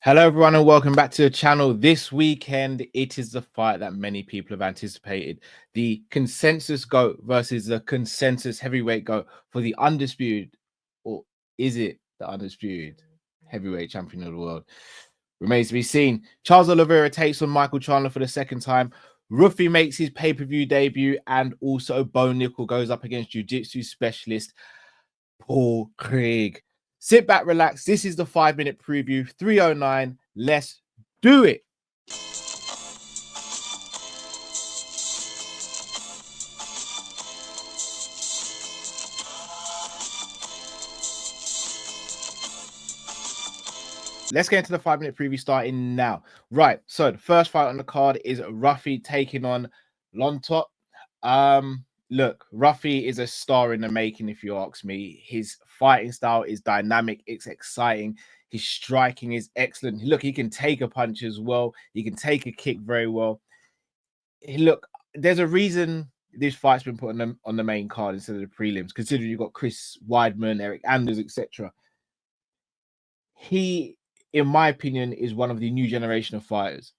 Hello, everyone, and welcome back to the channel. This weekend, it is the fight that many people have anticipated. The consensus GOAT versus the consensus heavyweight GOAT for the undisputed, or is it the undisputed heavyweight champion of the world? Remains to be seen. Charles Oliveira takes on Michael Chandler for the second time. RUFFY makes his pay-per-view debut, and also BONICK goes up against jiu-jitsu specialist Paul Craig. Sit back, relax. This is the 5-minute preview. 3:09. Let's do it. Let's get into the 5-minute preview starting now. Right. So the first fight on the card is RUFFY taking on LONTO. Look, RUFFY is a star in the making, if you ask me. His fighting style is dynamic, it's exciting. His striking is excellent. Look, he can take a punch as well. He can take a kick very well. Look, there's a reason this fight's been put on the main card instead of the prelims, considering you've got Chris Weidman, Eric Anders, etc. He, in my opinion, is one of the new generation of fighters.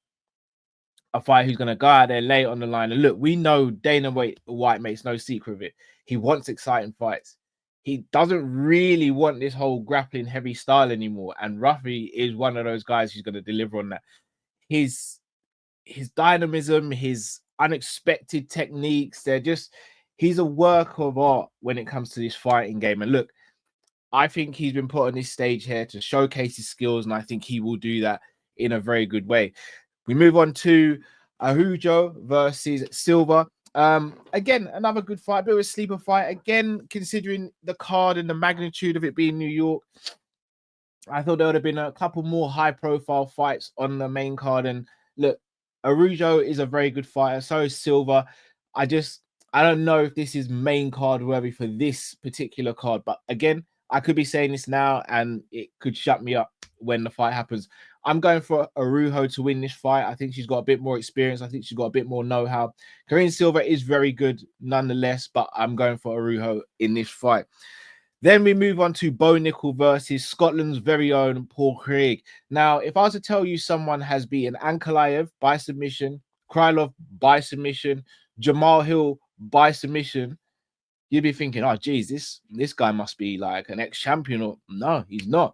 A fighter who's going to go out there, lay it on the line. And look, we know Dana White makes no secret of it. He wants exciting fights. He doesn't really want this whole grappling heavy style anymore. And RUFFY is one of those guys who's going to deliver on that. His dynamism, his unexpected techniques, he's a work of art when it comes to this fighting game. And look, I think he's been put on this stage here to showcase his skills, and I think he will do that in a very good way. We move on to Araujo versus SILVA. Again, another good fight, bit of a sleeper fight. Again, considering the card and the magnitude of it being New York, I thought there would have been a couple more high-profile fights on the main card. And look, Araujo is a very good fighter. So is SILVA. I don't know if this is main card worthy for this particular card. But again, I could be saying this now and it could shut me up when the fight happens. I'm going for Araujo to win this fight. I think she's got a bit more experience. I think she's got a bit more know-how. Karine Silva is very good nonetheless, but I'm going for Araujo in this fight. Then we move on to BONICK versus Scotland's very own Paul Craig. Now, if I was to tell you someone has beaten Ankalaev by submission, Krylov by submission, Jamal Hill by submission, you'd be thinking, oh, geez, this guy must be like an ex-champion. Or no, he's not.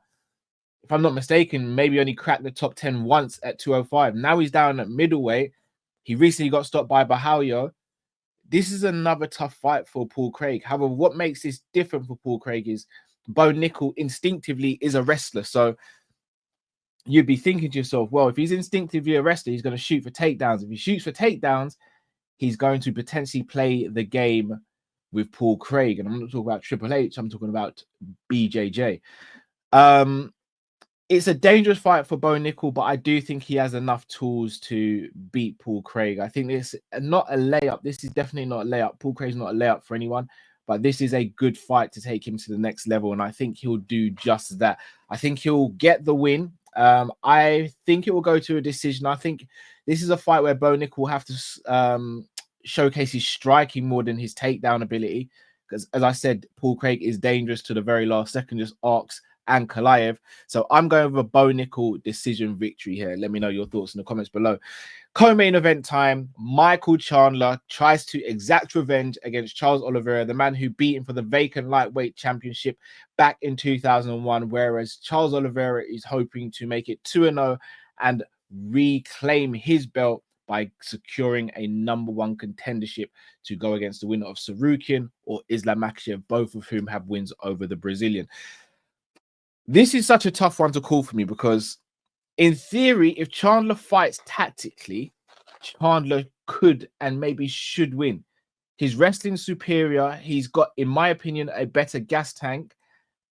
If I'm not mistaken, maybe only cracked the top 10 once at 205. Now he's down at middleweight. He recently got stopped by Bahalio. This is another tough fight for Paul Craig. However, what makes this different for Paul Craig is BONICK instinctively is a wrestler. So you'd be thinking to yourself, well, if he's instinctively a wrestler, he's going to shoot for takedowns. If he shoots for takedowns, he's going to potentially play the game with Paul Craig. And I'm not talking about Triple H. I'm talking about BJJ. It's a dangerous fight for BONICK, but I do think he has enough tools to beat Paul Craig. I think this is not a layup. This is definitely not a layup. Paul Craig's not a layup for anyone, but this is a good fight to take him to the next level, and I think he'll do just that. I think he'll get the win. I think it will go to a decision. I think this is a fight where BONICK will have to showcase his striking more than his takedown ability, because, as I said, Paul Craig is dangerous to the very last second, just arcs Ankalaev. So I'm going with a BONICK decision victory here. Let me know your thoughts in the comments below. Co-main event time. Michael Chandler tries to exact revenge against Charles Oliveira, the man who beat him for the vacant lightweight championship back in 2001, whereas Charles Oliveira is hoping to make it 2-0 and reclaim his belt by securing a #1 contendership to go against the winner of Sarukian or Islam Makhachev, both of whom have wins over the Brazilian. This is such a tough one to call for me because, in theory, if Chandler fights tactically, Chandler could and maybe should win. He's wrestling superior. He's got, in my opinion, a better gas tank,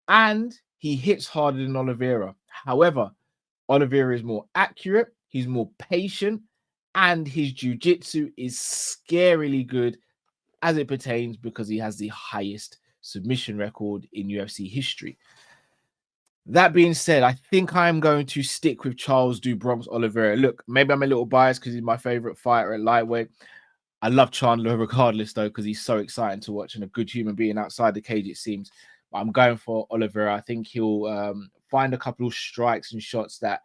and he hits harder than Oliveira. However, Oliveira is more accurate. He's more patient, and his jiu-jitsu is scarily good as it pertains because he has the highest submission record in UFC history. That being said, I think I'm going to stick with Charles do Bronx Oliveira. Look, maybe I'm a little biased because he's my favorite fighter at lightweight. I love Chandler regardless, though, because he's so exciting to watch and a good human being outside the cage, it seems. But I'm going for Oliveira. I think he'll find a couple of strikes and shots that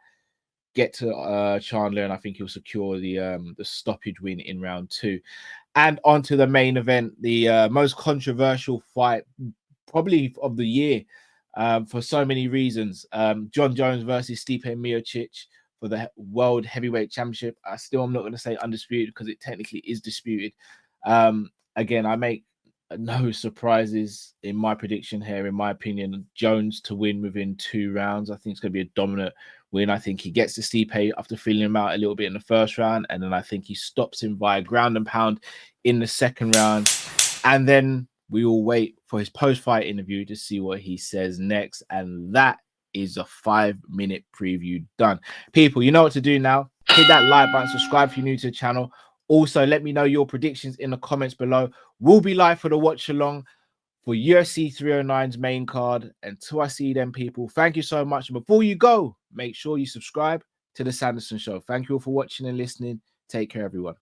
get to Chandler, and I think he'll secure the stoppage win in round 2. And on to the main event, the most controversial fight probably of the year, for so many reasons. John Jones versus Stipe Miocic for the World Heavyweight Championship. I'm not going to say undisputed because it technically is disputed. Again, I make no surprises in my prediction here. In my opinion, Jones to win within 2 rounds. I think it's going to be a dominant win. I think he gets to Stipe after feeling him out a little bit in the first round, and then I think he stops him via ground and pound in the second round. And then we all wait for his post-fight interview to see what he says next. And that is a 5-minute preview done. People, you know what to do now. Hit that like button, subscribe if you're new to the channel. Also, let me know your predictions in the comments below. We'll be live for the watch along for UFC 309's main card. Until I see them, people, thank you so much. And before you go, make sure you subscribe to the Sanderson Show. Thank you all for watching and listening. Take care, everyone.